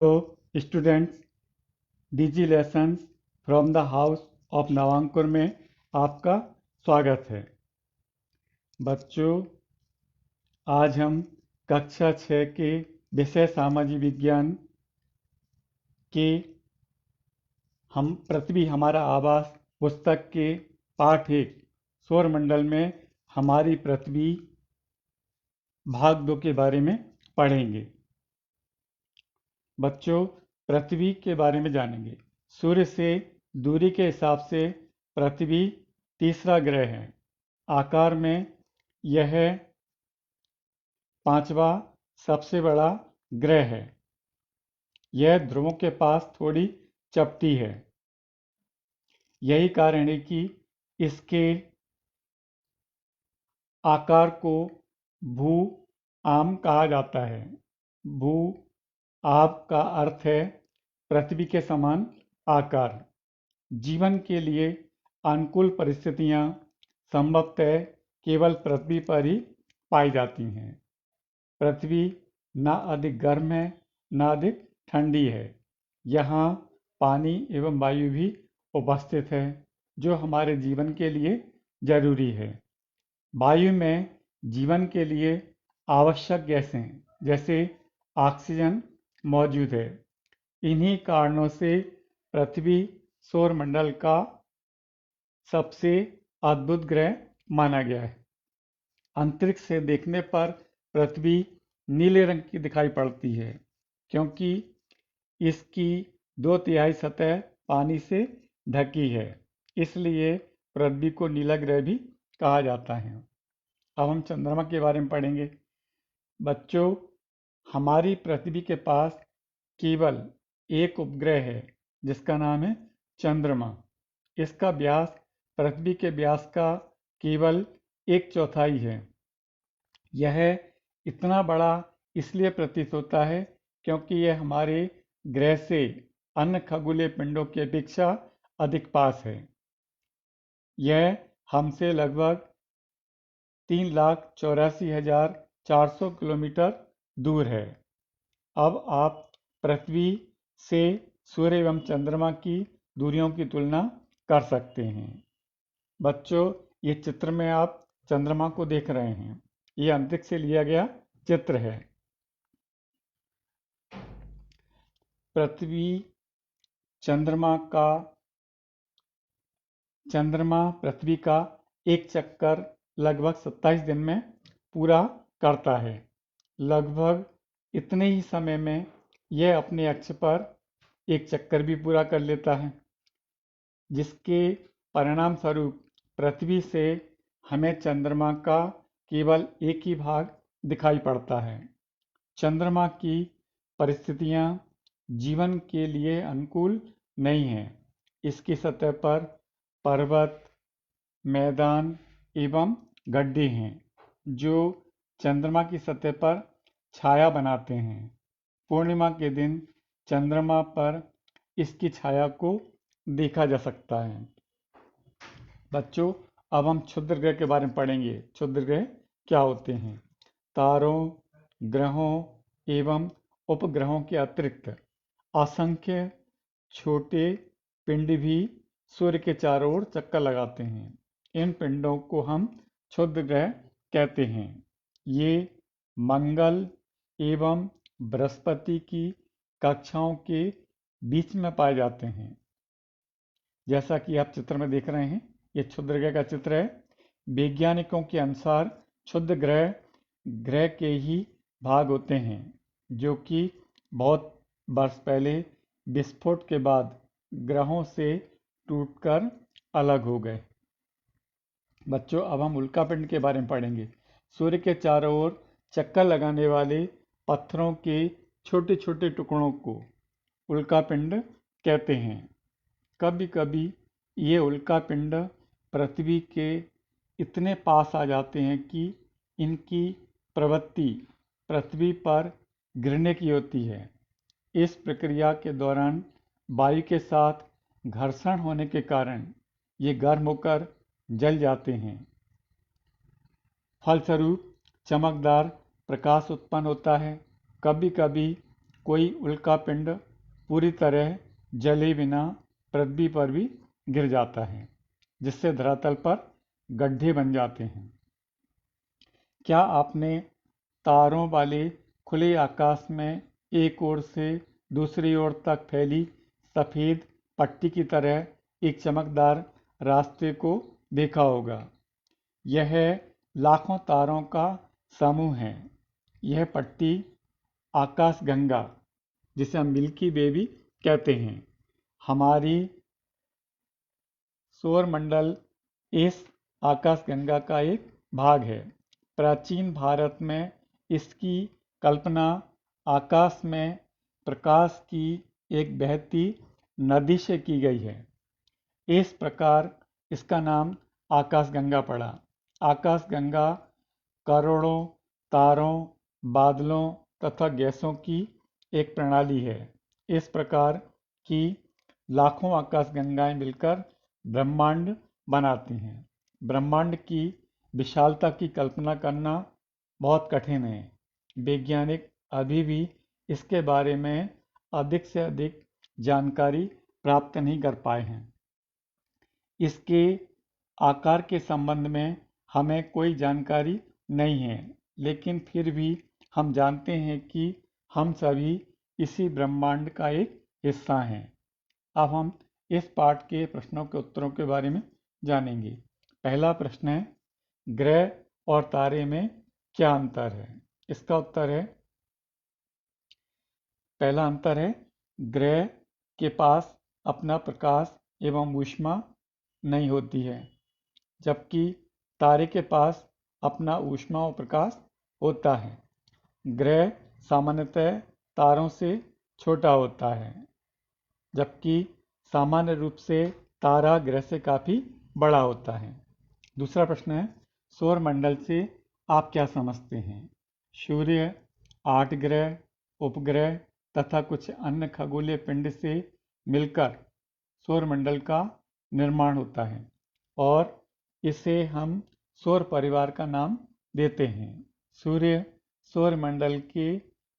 तो students, digi lessons from the house of Navankur में आपका स्वागत है। बच्चों, आज हम कक्षा 6 के विषय सामाजिक विज्ञान के हम पृथ्वी हमारा आवास पुस्तक के पाठ 1 सौरमंडल में हमारी पृथ्वी भाग 2 के बारे में पढ़ेंगे। बच्चों, पृथ्वी के बारे में जानेंगे। सूर्य से दूरी के हिसाब से पृथ्वी तीसरा ग्रह है। आकार में यह 5वां सबसे बड़ा ग्रह है। यह ध्रुवों के पास थोड़ी चपटी है। यही कारण है कि इसके आकार को भू आम कहा जाता है। भू आब का अर्थ है पृथ्वी के समान आकार। जीवन के लिए अनुकूल परिस्थितियां संभवतः केवल पृथ्वी पर ही पाई जाती हैं। पृथ्वी ना अधिक गर्म है, ना अधिक ठंडी है। यहाँ पानी एवं वायु भी उपस्थित है, जो हमारे जीवन के लिए जरूरी है। वायु में जीवन के लिए आवश्यक गैसें जैसे ऑक्सीजन मौजूद है। इन्हीं कारणों से पृथ्वी सौरमंडल का सबसे अद्भुत ग्रह माना गया है। अंतरिक्ष से देखने पर पृथ्वी नीले रंग की दिखाई पड़ती है, क्योंकि इसकी 2/3 सतह पानी से ढकी है। इसलिए पृथ्वी को नीला ग्रह भी कहा जाता है। अब हम चंद्रमा के बारे में पढ़ेंगे। बच्चों, हमारी पृथ्वी के पास केवल एक उपग्रह है, जिसका नाम है चंद्रमा। इसका व्यास पृथ्वी के व्यास का केवल 1/4 है। यह इतना बड़ा इसलिए प्रतीत होता है क्योंकि यह हमारे ग्रह से अन्य खगोलीय पिंडों की अपेक्षा अधिक पास है। यह हमसे लगभग 3,84,400 किलोमीटर दूर है। अब आप पृथ्वी से सूर्य एवं चंद्रमा की दूरियों की तुलना कर सकते हैं। बच्चों, ये चित्र में आप चंद्रमा को देख रहे हैं। ये अंतरिक्ष से लिया गया चित्र है। चंद्रमा पृथ्वी का एक चक्कर लगभग 27 दिन में पूरा करता है। लगभग इतने ही समय में यह अपने अक्ष पर एक चक्कर भी पूरा कर लेता है, जिसके परिणाम स्वरूप पृथ्वी से हमें चंद्रमा का केवल एक ही भाग दिखाई पड़ता है। चंद्रमा की परिस्थितियां जीवन के लिए अनुकूल नहीं हैं। इसकी सतह पर पर्वत, मैदान एवं गड्ढे हैं, जो चंद्रमा की सतह पर छाया बनाते हैं। पूर्णिमा के दिन चंद्रमा पर इसकी छाया को देखा जा सकता है। बच्चों, अब हम क्षुद्र ग्रह के बारे में पढ़ेंगे। क्षुद्र ग्रह क्या होते हैं? तारों, ग्रहों एवं उपग्रहों के अतिरिक्त असंख्य छोटे पिंड भी सूर्य के चारों ओर चक्कर लगाते हैं। इन पिंडों को हम क्षुद्र ग्रह कहते हैं। ये मंगल एवं बृहस्पति की कक्षाओं के बीच में पाए जाते हैं। जैसा कि आप चित्र में देख रहे हैं, ये क्षुद्र ग्रह का चित्र है। वैज्ञानिकों के अनुसार क्षुद्र ग्रह के ही भाग होते हैं, जो कि बहुत वर्ष पहले विस्फोट के बाद ग्रहों से टूटकर अलग हो गए। बच्चों, अब हम उल्कापिंड के बारे में पढ़ेंगे। सूर्य के चारों ओर चक्कर लगाने वाले पत्थरों के छोटे छोटे टुकड़ों को उल्कापिंड कहते हैं। कभी कभी ये उल्कापिंड पृथ्वी के इतने पास आ जाते हैं कि इनकी प्रवृत्ति पृथ्वी पर गिरने की होती है। इस प्रक्रिया के दौरान वायु के साथ घर्षण होने के कारण ये गर्म होकर जल जाते हैं। फलस्वरूप चमकदार प्रकाश उत्पन्न होता है। कभी कभी कोई उल्का पिंड पूरी तरह जले बिना पृथ्वी पर भी गिर जाता है, जिससे धरातल पर गड्ढे बन जाते हैं। क्या आपने तारों वाले खुले आकाश में एक ओर से दूसरी ओर तक फैली सफ़ेद पट्टी की तरह एक चमकदार रास्ते को देखा होगा? यह लाखों तारों का समूह है। यह पट्टी आकाशगंगा, जिसे हम मिल्की वे भी कहते हैं, हमारी सौरमंडल इस आकाशगंगा का एक भाग है। प्राचीन भारत में इसकी कल्पना आकाश में प्रकाश की एक बहती नदी से की गई है। इस प्रकार इसका नाम आकाशगंगा पड़ा। आकाशगंगा करोड़ों तारों, बादलों तथा गैसों की एक प्रणाली है। इस प्रकार की लाखों आकाशगंगाएं मिलकर ब्रह्मांड बनाती हैं। ब्रह्मांड की विशालता की कल्पना करना बहुत कठिन है। वैज्ञानिक अभी भी इसके बारे में अधिक से अधिक जानकारी प्राप्त नहीं कर पाए हैं। इसके आकार के संबंध में हमें कोई जानकारी नहीं है, लेकिन फिर भी हम जानते हैं कि हम सभी इसी ब्रह्मांड का एक हिस्सा हैं। अब हम इस पाठ के प्रश्नों के उत्तरों के बारे में जानेंगे। पहला प्रश्न है, ग्रह और तारे में क्या अंतर है? इसका उत्तर है, पहला अंतर है, ग्रह के पास अपना प्रकाश एवं ऊष्मा नहीं होती है, जबकि तारे के पास अपना ऊष्मा और प्रकाश होता है। ग्रह सामान्यतः तारों से छोटा होता है, जबकि सामान्य रूप से तारा ग्रह से काफ़ी बड़ा होता है। दूसरा प्रश्न है, सौरमंडल से आप क्या समझते हैं? सूर्य, 8 ग्रह, उपग्रह तथा कुछ अन्य खगोलीय पिंड से मिलकर सौरमंडल का निर्माण होता है और इसे हम सौर परिवार का नाम देते हैं। सूर्य सौरमंडल के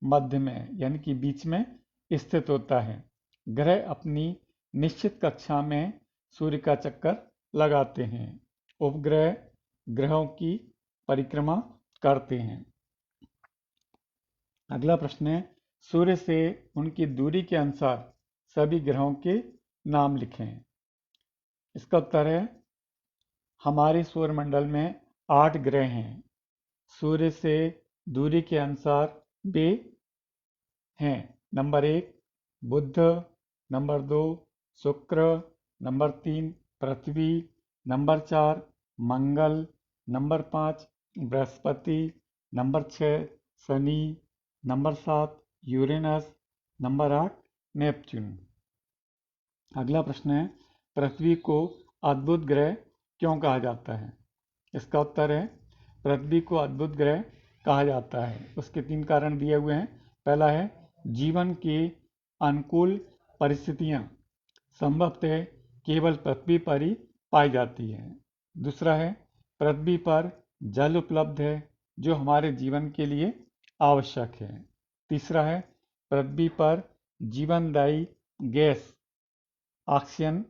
मध्य में यानी कि बीच में स्थित होता है। ग्रह अपनी निश्चित कक्षा में सूर्य का चक्कर लगाते हैं। उपग्रह ग्रहों की परिक्रमा करते हैं। अगला प्रश्न है, सूर्य से उनकी दूरी के अनुसार सभी ग्रहों के नाम लिखें। इसका उत्तर है, हमारे सौरमंडल में 8 ग्रह हैं। सूर्य से दूरी के अनुसार वे हैं: नंबर 1 बुध, नंबर 2 शुक्र, नंबर 3 पृथ्वी, नंबर 4 मंगल, नंबर 5 बृहस्पति, नंबर 6 शनि, नंबर 7 यूरेनस, नंबर 8 नेपच्यून। अगला प्रश्न है, पृथ्वी को अद्भुत ग्रह क्यों कहा जाता है? इसका उत्तर है, पृथ्वी को अद्भुत ग्रह कहा जाता है। उसके 3 कारण दिए हुए हैं। पहला है, जीवन की अनुकूल परिस्थितियां संभवतः केवल पृथ्वी पर ही पाई जाती है। दूसरा है, पृथ्वी पर जल उपलब्ध है जो हमारे जीवन के लिए आवश्यक है। तीसरा है, पृथ्वी पर जीवनदायी गैस ऑक्सीजन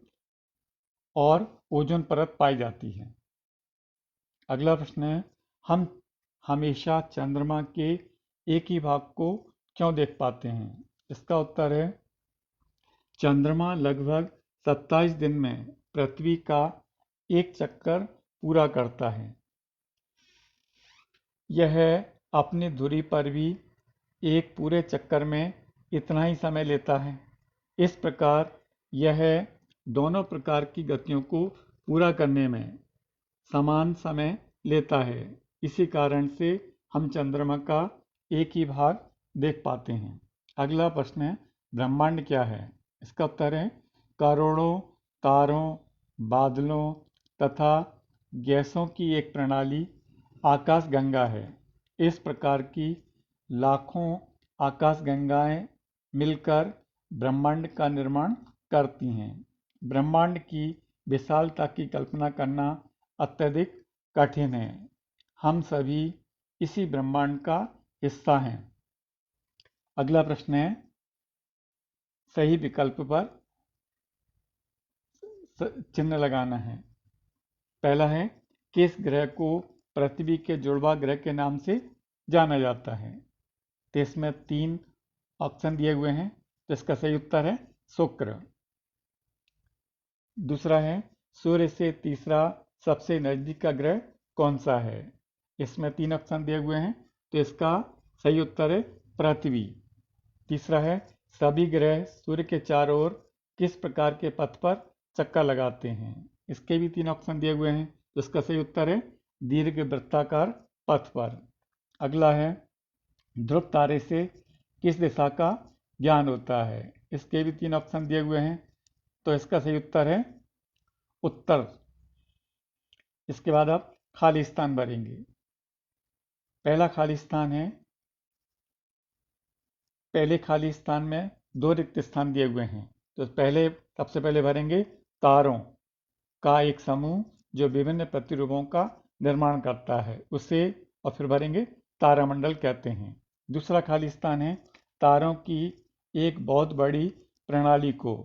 और ओजोन परत पाई जाती है। अगला प्रश्न है, हम हमेशा चंद्रमा के एक ही भाग को क्यों देख पाते हैं? इसका उत्तर है, चंद्रमा लगभग 27 दिन में पृथ्वी का एक चक्कर पूरा करता है। यह अपनी धुरी पर भी एक पूरे चक्कर में इतना ही समय लेता है। इस प्रकार यह दोनों प्रकार की गतियों को पूरा करने में समान समय लेता है। इसी कारण से हम चंद्रमा का एक ही भाग देख पाते हैं। अगला प्रश्न है, ब्रह्मांड क्या है? इसका उत्तर है, करोड़ों तारों, बादलों तथा गैसों की एक प्रणाली आकाशगंगा है। इस प्रकार की लाखों आकाशगंगाएं मिलकर ब्रह्मांड का निर्माण करती हैं। ब्रह्मांड की विशालता की कल्पना करना अत्यधिक कठिन है। हम सभी इसी ब्रह्मांड का हिस्सा हैं। अगला प्रश्न है, सही विकल्प पर चिन्ह लगाना है। पहला है, किस ग्रह को पृथ्वी के जुड़वा ग्रह के नाम से जाना जाता है? तो इसमें 3 ऑप्शन दिए हुए हैं, तो इसका सही उत्तर है शुक्र। दूसरा है, सूर्य से तीसरा सबसे नजदीक का ग्रह कौन सा है? इसमें 3 ऑप्शन दिए हुए हैं, तो इसका सही उत्तर है पृथ्वी। तीसरा है, सभी ग्रह सूर्य के चारों ओर किस प्रकार के पथ पर चक्कर लगाते हैं? इसके भी 3 ऑप्शन दिए हुए हैं, तो इसका सही उत्तर है दीर्घ वृत्ताकार पथ पर। अगला है, ध्रुव तारे से किस दिशा का ज्ञान होता है? इसके भी 3 ऑप्शन दिए हुए हैं, तो इसका सही उत्तर है उत्तर। इसके बाद आप खाली स्थान भरेंगे। पहला खाली स्थान है, पहले खाली स्थान में 2 रिक्त स्थान दिए हुए हैं, तो सबसे पहले भरेंगे तारों का एक समूह जो विभिन्न प्रतिरूपों का निर्माण करता है, उसे और फिर भरेंगे तारामंडल कहते हैं। दूसरा खाली स्थान है, तारों की एक बहुत बड़ी प्रणाली को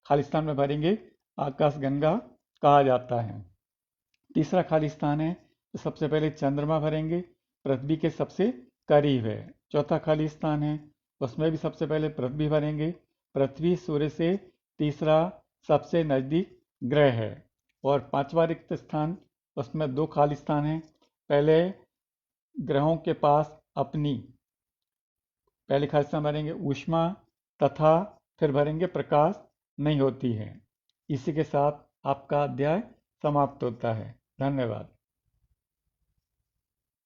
खाली स्थान में भरेंगे आकाशगंगा कहा जाता है। तीसरा खाली स्थान है, तो सबसे पहले चंद्रमा भरेंगे, पृथ्वी के सबसे करीब है। चौथा खाली स्थान है, उसमें भी सबसे पहले पृथ्वी भरेंगे, पृथ्वी सूर्य से तीसरा सबसे नजदीक ग्रह है। और पांचवा रिक्त स्थान, उसमें 2 खाली स्थान हैं, पहले ग्रहों के पास अपनी पहले खाली स्थान भरेंगे ऊष्मा तथा फिर भरेंगे प्रकाश नहीं होती है। इसी के साथ आपका अध्याय समाप्त होता है। धन्यवाद।